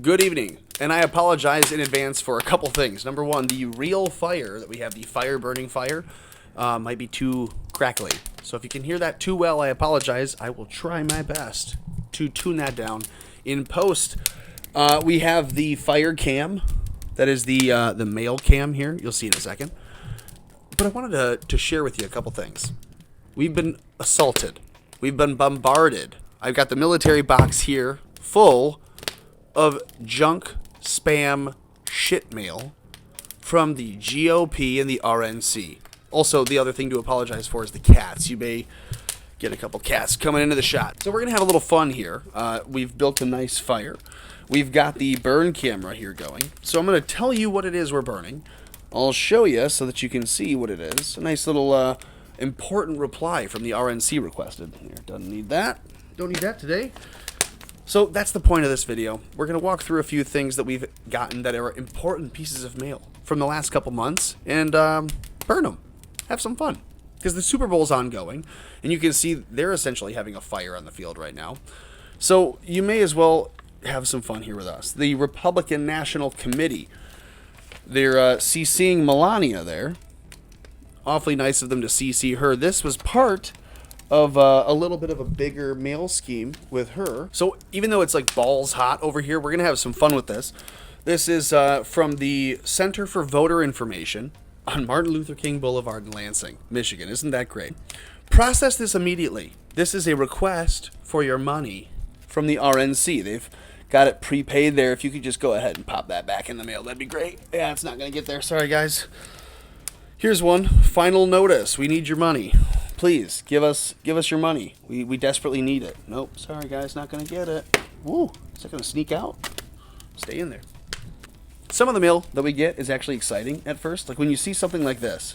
Good evening, and I apologize in advance for a couple things. Number one, the real fire that we have, the burning fire, might be too crackly. So if you can hear that too well, I apologize. I will try my best to tune that down. In post, we have the fire cam. That is the mail cam here. You'll see in a second. But I wanted to share with you a couple things. We've been assaulted. We've been bombarded. I've got the military box here full of junk, spam, shit mail from the GOP and the RNC. Also, the other thing to apologize for is the cats. You may get a couple cats coming into the shot. So we're going to have a little fun here. We've built a nice fire. We've got the burn camera here going. So I'm going to tell you what it is we're burning. I'll show you so that you can see what it is. A nice little important reply from the RNC requested. Here, doesn't need that. Don't need that today. So that's the point of this video. We're going to walk through a few things that we've gotten that are important pieces of mail from the last couple months and burn them. Have some fun. Because the Super Bowl's ongoing, and you can see they're essentially having a fire on the field right now. So you may as well have some fun here with us. The Republican National Committee, they're CCing Melania there. Awfully nice of them to CC her. This was part of a little bit of a bigger mail scheme with her. So even though it's like balls hot over here, we're going to have some fun with this. This is from the Center for Voter Information on Martin Luther King Boulevard in Lansing, Michigan. Isn't that great? Process this immediately. This is a request for your money from the RNC. They've got it prepaid there. If you could just go ahead and pop that back in the mail, that'd be great. Yeah, it's not going to get there. Sorry, guys. Here's one. Final notice. We need your money. Please, give us your money. We desperately need it. Nope, sorry guys, not going to get it. Woo, is it going to sneak out? Stay in there. Some of the mail that we get is actually exciting at first. Like when you see something like this.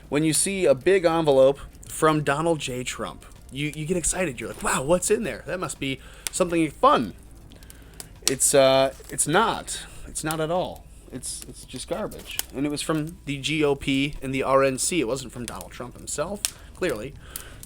When you see a big envelope from Donald J. Trump, you get excited. You're like, wow, what's in there? That must be something fun. It's not. It's not at all. It's just garbage. And it was from the GOP and the RNC. It wasn't from Donald Trump himself. Clearly,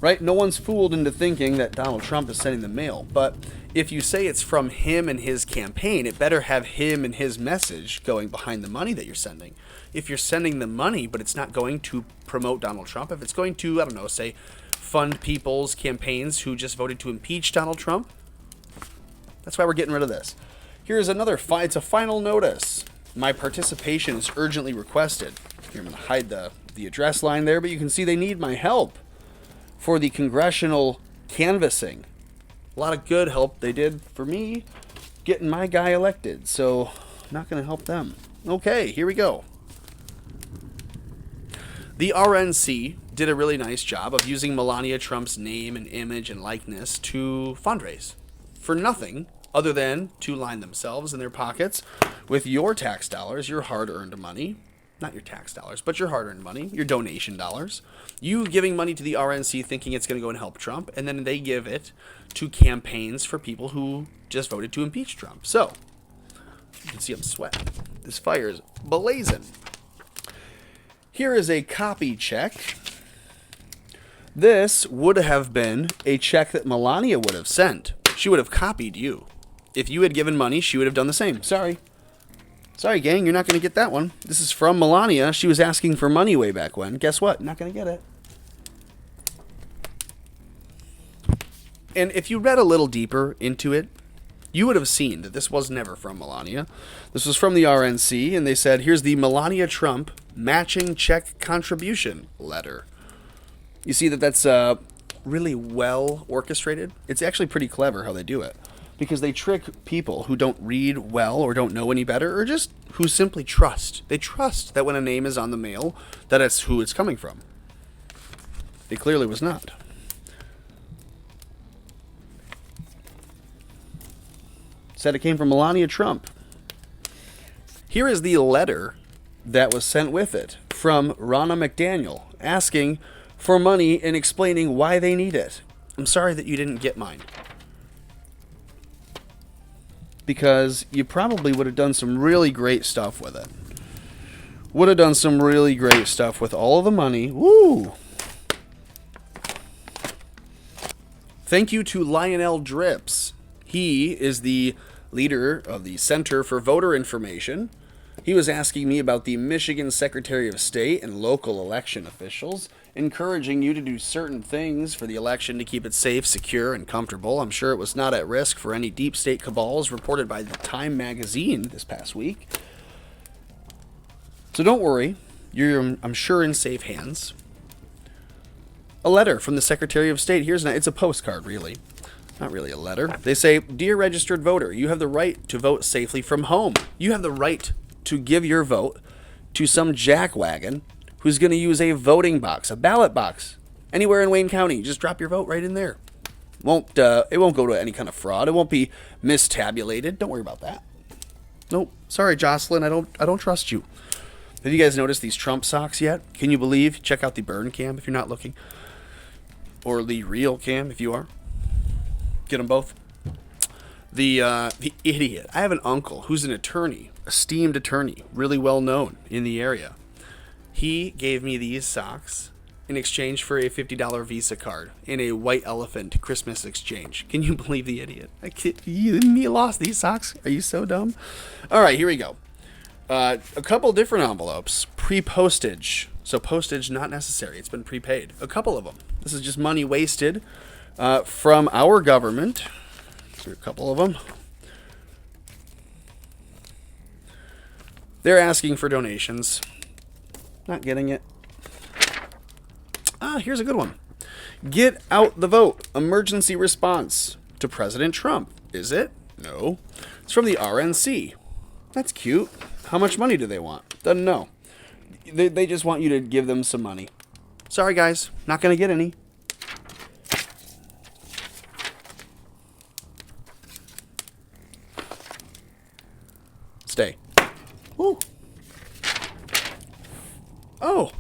right? No one's fooled into thinking that Donald Trump is sending the mail. But if you say it's from him and his campaign, it better have him and his message going behind the money that you're sending. If you're sending the money, but it's not going to promote Donald Trump, if it's going to, I don't know, say, fund people's campaigns who just voted to impeach Donald Trump, that's why we're getting rid of this. Here's another, it's a final notice. My participation is urgently requested. Here, I'm going to hide the address line there, but you can see they need my help for the congressional canvassing. A lot of good help they did for me getting my guy elected, so I'm not going to help them. Okay, here we go. The RNC did a really nice job of using Melania Trump's name and image and likeness to fundraise for nothing other than to line themselves in their pockets with your tax dollars, your hard-earned money. Not your tax dollars, but your hard-earned money, your donation dollars. You giving money to the RNC thinking it's going to go and help Trump, and then they give it to campaigns for people who just voted to impeach Trump. So, you can see I'm sweating. This fire is blazing. Here is a copy check. This would have been a check that Melania would have sent. She would have copied you. If you had given money, she would have done the same. Sorry, gang, you're not going to get that one. This is from Melania. She was asking for money way back when. Guess what? Not going to get it. And if you read a little deeper into it, you would have seen that this was never from Melania. This was from the RNC, and they said, here's the Melania Trump matching check contribution letter. You see that that's really well orchestrated. It's actually pretty clever how they do it. Because they trick people who don't read well or don't know any better or just who simply trust. They trust that when a name is on the mail, that it's who it's coming from. It clearly was not. Said it came from Melania Trump. Here is the letter that was sent with it from Ronna McDaniel asking for money and explaining why they need it. I'm sorry that you didn't get mine. Because you probably would have done some really great stuff with it. Would have done some really great stuff with all of the money. Woo! Thank you to Lionel Drips. He is the leader of the Center for Voter Information. He was asking me about the Michigan Secretary of State and local election officials, encouraging you to do certain things for the election to keep it safe, secure, and comfortable. I'm sure it was not at risk for any deep state cabals reported by the Time magazine this past week. So don't worry, you're, I'm sure, in safe hands. A letter from the Secretary of State. It's a postcard, really. Not really a letter. They say, "Dear registered voter, you have the right to vote safely from home. You have the right to give your vote to some jackwagon who's going to use a voting box, a ballot box, anywhere in Wayne County. Just drop your vote right in there. It won't go to any kind of fraud. It won't be mistabulated. Don't worry about that." Nope. Sorry, Jocelyn. I don't trust you. Have you guys noticed these Trump socks yet? Can you believe? Check out the burn cam if you're not looking, or the real cam if you are. Get them both. The idiot. I have an uncle who's an attorney, esteemed attorney, really well known in the area. He gave me these socks in exchange for a $50 Visa card in a white elephant Christmas exchange. Can you believe the idiot? You lost these socks? Are you so dumb? All right, here we go. A couple different envelopes, pre-postage. So postage not necessary. It's been prepaid. A couple of them. This is just money wasted from our government. Here are a couple of them. They're asking for donations. Not getting it. Here's a good one. Get out the vote. Emergency response to President Trump. Is it? No. It's from the RNC. That's cute. How much money do they want? Doesn't know. They just want you to give them some money. Sorry, guys. Not going to get any. Stay. Ooh. Oh.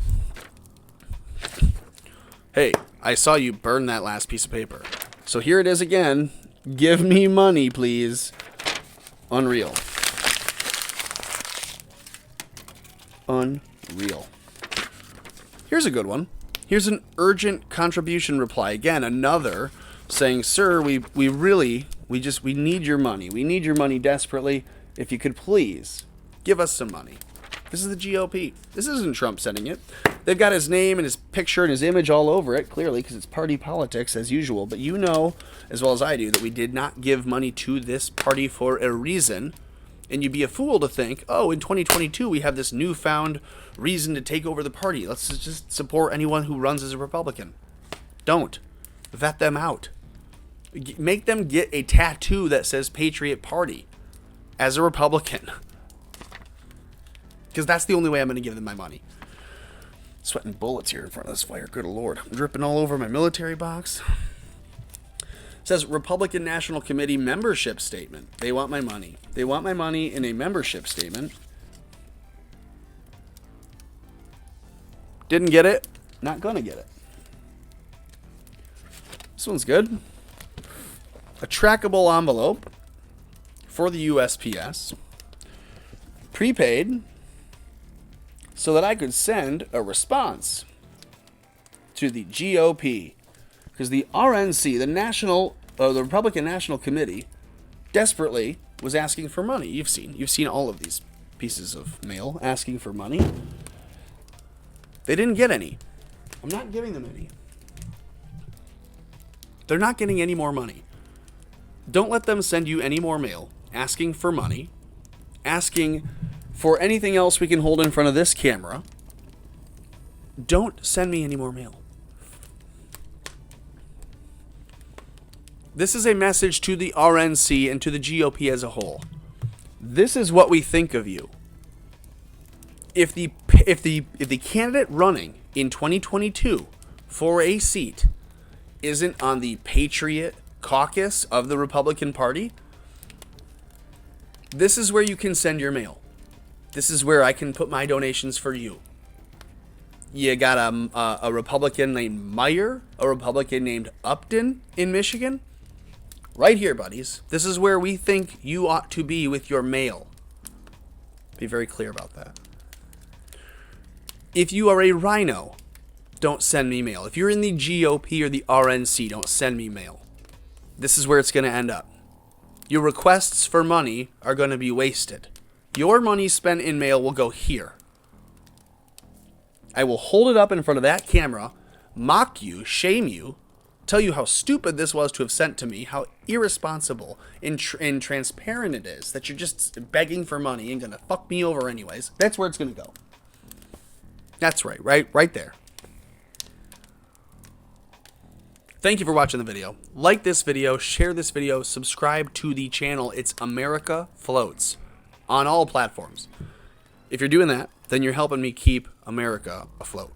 Hey, I saw you burn that last piece of paper. So here it is again. Give me money, please. Unreal. Unreal. Here's a good one. Here's an urgent contribution reply. Again, another saying, "Sir, we need your money. We need your money desperately. If you could please give us some money." This is the GOP. This isn't Trump sending it. They've got his name and his picture and his image all over it, clearly, because it's party politics as usual. But you know, as well as I do, that we did not give money to this party for a reason. And you'd be a fool to think, oh, in 2022, we have this newfound reason to take over the party. Let's just support anyone who runs as a Republican. Don't. Vet them out. Make them get a tattoo that says Patriot Party as a Republican. Because that's the only way I'm going to give them my money. Sweating bullets here in front of this fire. Good Lord. I'm dripping all over my military box. It says Republican National Committee membership statement. They want my money. They want my money in a membership statement. Didn't get it. Not going to get it. This one's good. A trackable envelope for the USPS. Prepaid. So that I could send a response to the GOP. Because the RNC, the Republican National Committee, desperately was asking for money. You've seen all of these pieces of mail asking for money. They didn't get any. I'm not giving them any. They're not getting any more money. Don't let them send you any more mail asking for money, asking for anything else we can hold in front of this camera. Don't send me any more mail. This is a message to the RNC and to the GOP as a whole. This is what we think of you. If the candidate running in 2022 for a seat isn't on the Patriot caucus of the Republican Party, this is where you can send your mail. This is where I can put my donations for you. You got a Republican named Meyer, a Republican named Upton in Michigan. Right here, buddies. This is where we think you ought to be with your mail. Be very clear about that. If you are a rhino, don't send me mail. If you're in the GOP or the RNC, don't send me mail. This is where it's going to end up. Your requests for money are going to be wasted. Your money spent in mail will go here. I will hold it up in front of that camera, mock you, shame you, tell you how stupid this was to have sent to me, how irresponsible and transparent it is, that you're just begging for money and going to fuck me over anyways. That's where it's going to go. That's right there. Thank you for watching the video. Like this video, share this video, subscribe to the channel. It's America Floats on all platforms. If you're doing that, then you're helping me keep America afloat.